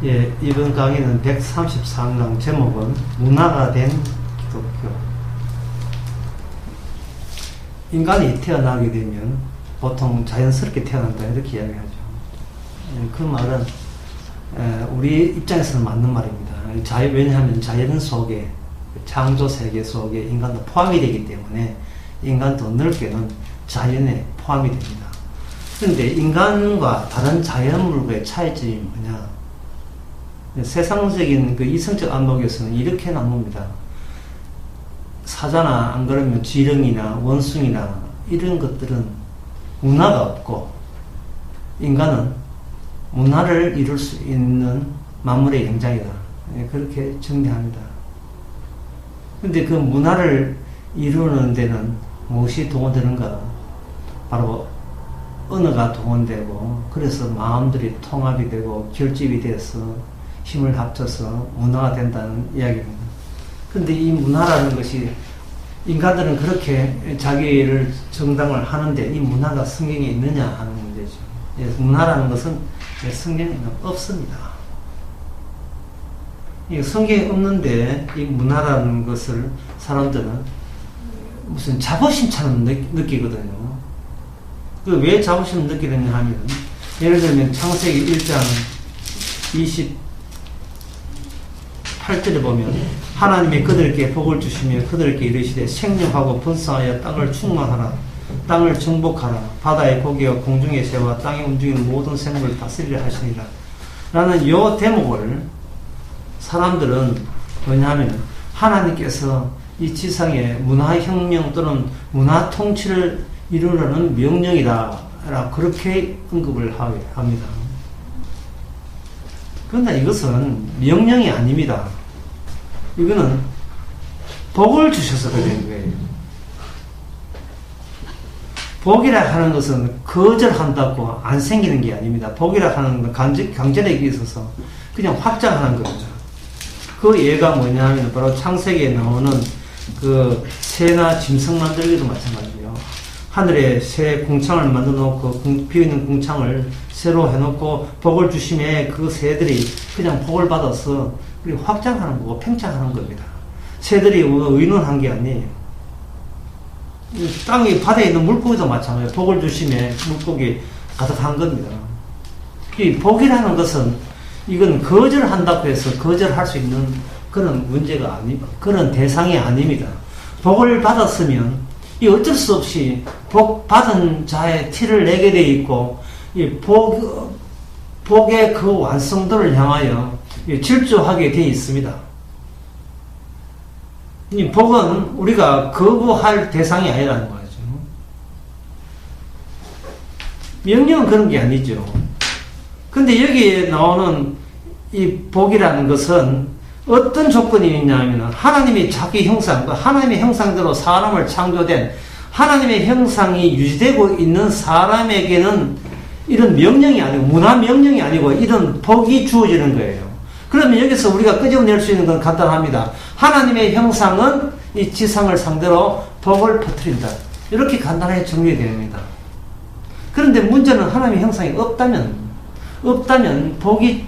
예, 이번 강의는 134강 제목은 문화가 된 기독교. 인간이 태어나게 되면 보통 자연스럽게 태어난다 이렇게 이야기하죠. 그 말은 우리 입장에서는 맞는 말입니다. 왜냐하면 자연 속에, 창조 세계 속에 인간도 포함이 되기 때문에 인간도 넓게는 자연에 포함이 됩니다. 그런데 인간과 다른 자연물과의 차이점이 뭐냐? 세상적인 그 이성적 안목에서는 이렇게 나눕니다. 사자나 안 그러면 지렁이나 원숭이나 이런 것들은 문화가 없고 인간은 문화를 이룰 수 있는 만물의 영장이다. 그렇게 정리합니다. 근데 그 문화를 이루는 데는 무엇이 동원되는가? 바로 언어가 동원되고, 그래서 마음들이 통합이 되고 결집이 돼서 힘을 합쳐서 문화가 된다는 이야기입니다. 근데 이 문화라는 것이 인간들은 그렇게 자기를 정당을 하는데 이 문화가 성경에 있느냐 하는 문제죠. 문화라는 것은 성경에는 없습니다. 성경에 없는데 이 문화라는 것을 사람들은 무슨 자부심처럼 느끼거든요. 왜 자부심을 느끼느냐 하면, 예를 들면 창세기 1장 28절에 보면 하나님이 그들에게 복을 주시며 그들에게 이르시되 생육하고 번성하여 땅을 충만하라, 땅을 정복하라, 바다의 고기와 공중의 새와 땅에 움직이는 모든 생물을 다스리라 하시니라 라는 요 대목을 사람들은 뭐냐면 하나님께서 이 지상에 문화혁명 또는 문화통치를 이루려는 명령이다 라고 그렇게 언급을 합니다. 그러나 이것은 명령이 아닙니다. 이거는 복을 주셔서 그런 거예요. 복이라 하는 것은 거절한다고 안 생기는 게 아닙니다. 복이라 하는 건 강제력이 있어서 그냥 확장하는 겁니다. 그 예가 뭐냐 하면 바로 창세기에 나오는 그 새나 짐승 만들기도 마찬가지예요. 하늘에 새 궁창을 만들어 놓고 비어있는 궁창을 새로 해놓고 복을 주심에 그 새들이 그냥 복을 받아서 확장하는 거고 팽창하는 겁니다. 새들이 의논한 게 아니에요. 땅이 바다에 있는 물고기도 마찬가지예요. 복을 주심에 물고기 가득한 겁니다. 이 복이라는 것은 이건 거절한다고 해서 거절할 수 있는 그런 문제가 아닙니다. 그런 대상이 아닙니다. 복을 받았으면 이 어쩔 수 없이 복 받은 자의 티를 내게 돼 있고, 이 복의 그 완성도를 향하여 질주하게 돼 있습니다. 이 복은 우리가 거부할 대상이 아니라는 거죠. 명령은 그런 게 아니죠. 근데 여기에 나오는 이 복이라는 것은 어떤 조건이 있냐면 하나님이 자기 형상, 하나님의 형상대로 사람을 창조된 하나님의 형상이 유지되고 있는 사람에게는 이런 명령이 아니고, 문화 명령이 아니고 이런 복이 주어지는 거예요. 그러면 여기서 우리가 끄집어낼 수 있는 건 간단합니다. 하나님의 형상은 이 지상을 상대로 복을 퍼뜨린다. 이렇게 간단하게 정리됩니다. 그런데 문제는 하나님의 형상이 없다면 복이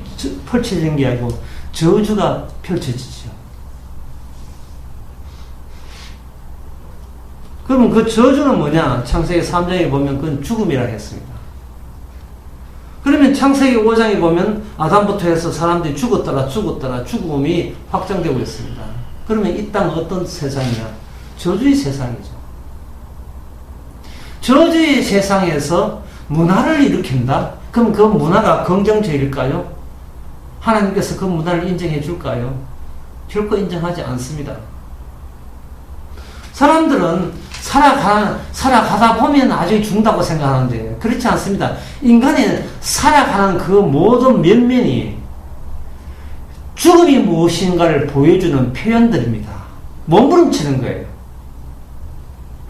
펼쳐지는 게 아니고 저주가 펼쳐지죠. 그러면 그 저주는 뭐냐? 창세기 3장에 보면 그건 죽음이라 했습니다. 그러면 창세기 5장에 보면 아담부터 해서 사람들이 죽었더라 죽음이 확장되고 있습니다. 그러면 이 땅은 어떤 세상이냐? 저주의 세상이죠. 저주의 세상에서 문화를 일으킨다? 그럼 그 문화가 긍정적일까요? 하나님께서 그 문화를 인정해 줄까요? 결코 인정하지 않습니다. 사람들은 살아가다 보면 나중에 죽는다고 생각하는데 그렇지 않습니다. 인간이 살아가는 그 모든 면면이 죽음이 무엇인가를 보여주는 표현들입니다. 몸부림치는 거예요.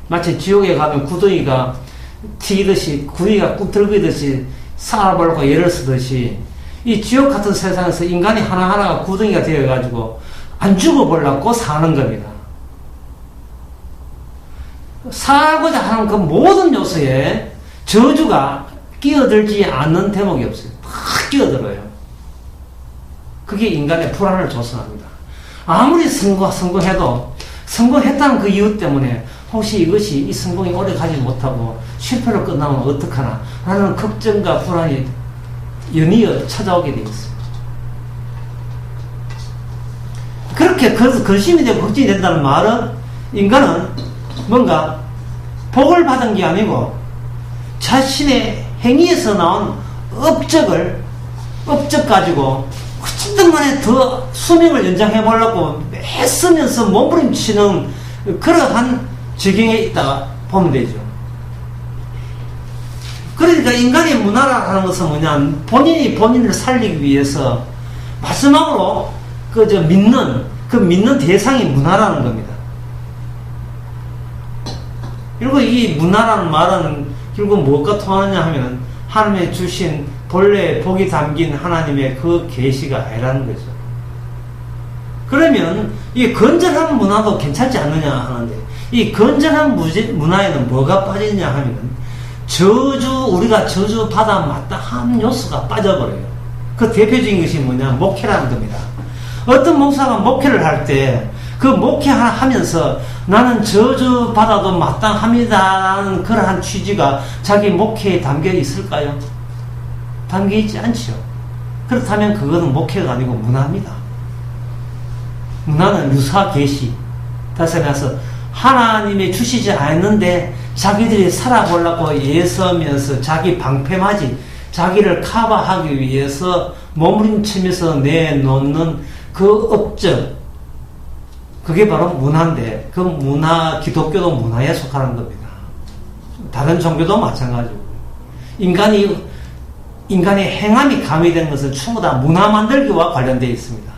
마치 지옥에 가면 구덩이가 튀기듯이, 구이가 꾹 들기듯이 살아보려고 예를 쓰듯이 이 지옥 같은 세상에서 인간이 하나하나가 구덩이가 되어가지고 안 죽어보려고 사는 겁니다. 살고자 하는 그 모든 요소에 저주가 끼어들지 않는 대목이 없어요. 다 끼어들어요. 그게 인간의 불안을 조성합니다. 아무리 성공해도 성공했다는 그 이유 때문에 혹시 이것이 이 성공이 오래 가지 못하고 실패로 끝나면 어떡하나 라는 걱정과 불안이 연이어 찾아오게 되어 있습니다. 그렇게 근심이 되고 걱정이 된다는 말은 인간은 뭔가 복을 받은 게 아니고 자신의 행위에서 나온 업적 가지고 어쨌든 간에 더 수명을 연장해 보려고 애쓰면서 몸부림치는 그러한 지경에 있다가 보면 되죠. 그러니까 인간의 문화라는 것은 뭐냐, 본인이 본인을 살리기 위해서 마지막으로 믿는 대상이 문화라는 겁니다. 그리고 이 문화라는 말은 결국 무엇과 통하느냐 하면 하나님의 주신 본래 복이 담긴 하나님의 그 계시가 아니라는 거죠. 그러면 이 건전한 문화도 괜찮지 않느냐 하는데, 이 건전한 문화에는 뭐가 빠지느냐 하면 우리가 저주받아 마땅한 요소가 빠져버려요. 그 대표적인 것이 뭐냐, 목회라는 겁니다. 어떤 목사가 목회를 할 때 그 목회하면서 나는 저주받아도 마땅합니다라는 그러한 취지가 자기 목회에 담겨 있을까요? 담겨 있지 않죠. 그렇다면 그거는 목회가 아니고 문화입니다. 문화는 유사 계시, 다시 말해서 하나님이 주시지 않는데 자기들이 살아보려고 애쓰면서 자기 방패맞이, 자기를 커버하기 위해서 몸부림치면서 내놓는 그 업적, 그게 바로 문화인데, 그 문화, 기독교도 문화에 속하는 겁니다. 다른 종교도 마찬가지고. 인간의 행함이 가미된 것은 전부 다 문화 만들기와 관련되어 있습니다.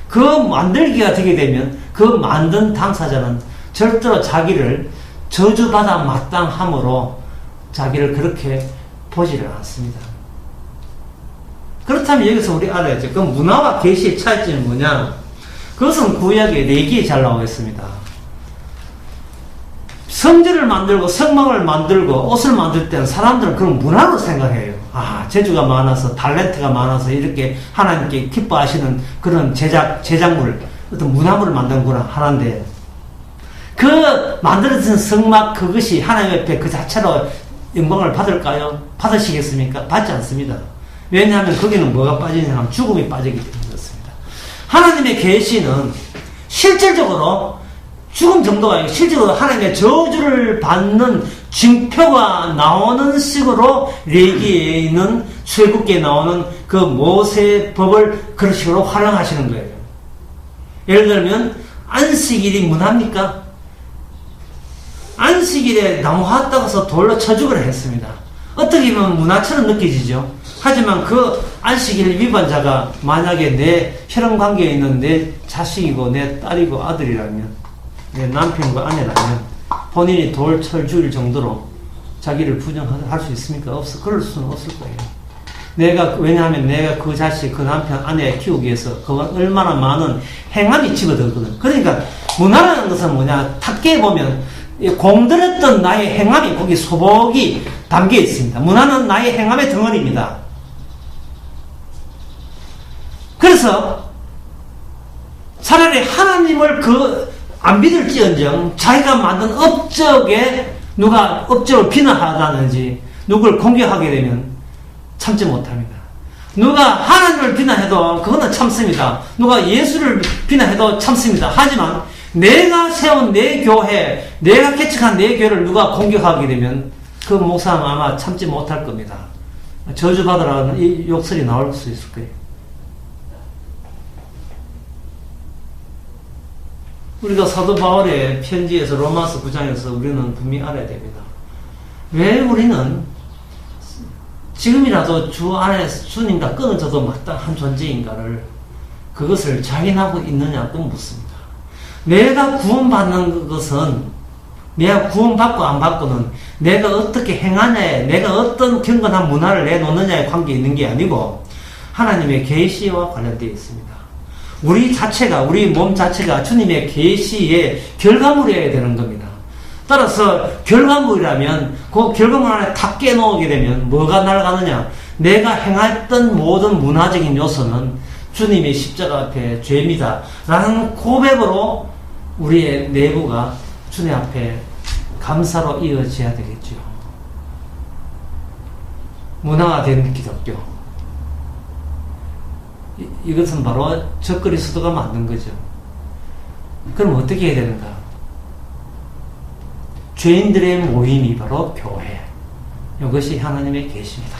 그 만들기가 되게 되면 그 만든 당사자는 절대로 자기를 저주받아 마땅함으로 자기를 그렇게 보지를 않습니다. 그렇다면 여기서 우리 알아야죠. 그 문화와 계시의 차이점은 뭐냐? 그것은 구약의 레위기에 잘 나와 있습니다. 성전을 만들고 성막을 만들고 옷을 만들 때는 사람들은 그런 문화로 생각해요. 아, 재주가 많아서, 탤런트가 많아서 이렇게 하나님께 기뻐하시는 그런 제작물, 어떤 문화물을 만드는구나 하는데, 그 만들어진 성막 그것이 하나님 옆에 그 자체로 영광을 받을까요? 받으시겠습니까? 받지 않습니다. 왜냐하면 거기는 뭐가 빠지냐 하면 죽음이 빠지기 때문에 그렇습니다. 하나님의 계시는 실질적으로 죽음 정도가 아니고 실제로 하나님의 저주를 받는 징표가 나오는 식으로 레위기에는 출애굽기에 나오는 그 모세법을 그런 식으로 활용하시는 거예요. 예를 들면 안식일이 문화입니까? 안식일에 나무화 따가서 돌로 쳐 죽으라 했습니다. 어떻게 보면 문화처럼 느껴지죠. 하지만 그 안식일 위반자가 만약에 내 혈연관계에 있는 내 자식이고 내 딸이고 아들이라면, 내 남편과 아내라면 본인이 돌 쳐 죽일 정도로 자기를 부정할 수 있습니까? 그럴 수는 없을 거예요. 왜냐하면 내가 그 자식, 그 남편, 아내 키우기 위해서 그건 얼마나 많은 행함이 집어들거든. 그러니까 문화라는 것은 뭐냐, 탁계에 보면 공들였던 나의 행함이 거기 소복이 담겨 있습니다. 문화는 나의 행함의 덩어리입니다. 그래서 차라리 하나님을 안 믿을지언정 자기가 만든 업적에 누가 업적을 비난하다든지 누구를 공격하게 되면 참지 못합니다. 누가 하나님을 비난해도 그거는 참습니다. 누가 예수를 비난해도 참습니다. 하지만 내가 세운 내 교회, 내가 개척한 내 교회를 누가 공격하게 되면 그 목사는 아마 참지 못할 겁니다. 저주받으라는 이 욕설이 나올 수 있을 거예요. 우리가 사도 바울의 편지에서 로마서 9장에서 우리는 분명히 알아야 됩니다. 왜 우리는 지금이라도 주 안에서 주님과 끊어져도 마땅한 존재인가를, 그것을 자인하고 있느냐고 묻습니다. 내가 구원받는 것은, 내가 구원받고 안 받고는 내가 어떻게 행하냐에, 내가 어떤 경건한 문화를 내놓느냐에 관계에 있는 게 아니고 하나님의 계시와 관련되어 있습니다. 우리 몸 자체가 주님의 계시의 결과물이어야 되는 겁니다. 따라서 결과물이라면 그 결과물 안에 다 깨놓게 되면 뭐가 날아가느냐? 내가 행했던 모든 문화적인 요소는 주님의 십자가 앞에 죄입니다 라는 고백으로 우리의 내부가 주님 앞에 감사로 이어져야 되겠죠. 문화화된 기독교, 이것은 바로 적그리 스도가 만든 거죠. 그럼 어떻게 해야 되는가? 죄인들의 모임이 바로 교회, 이것이 하나님의 계시입니다.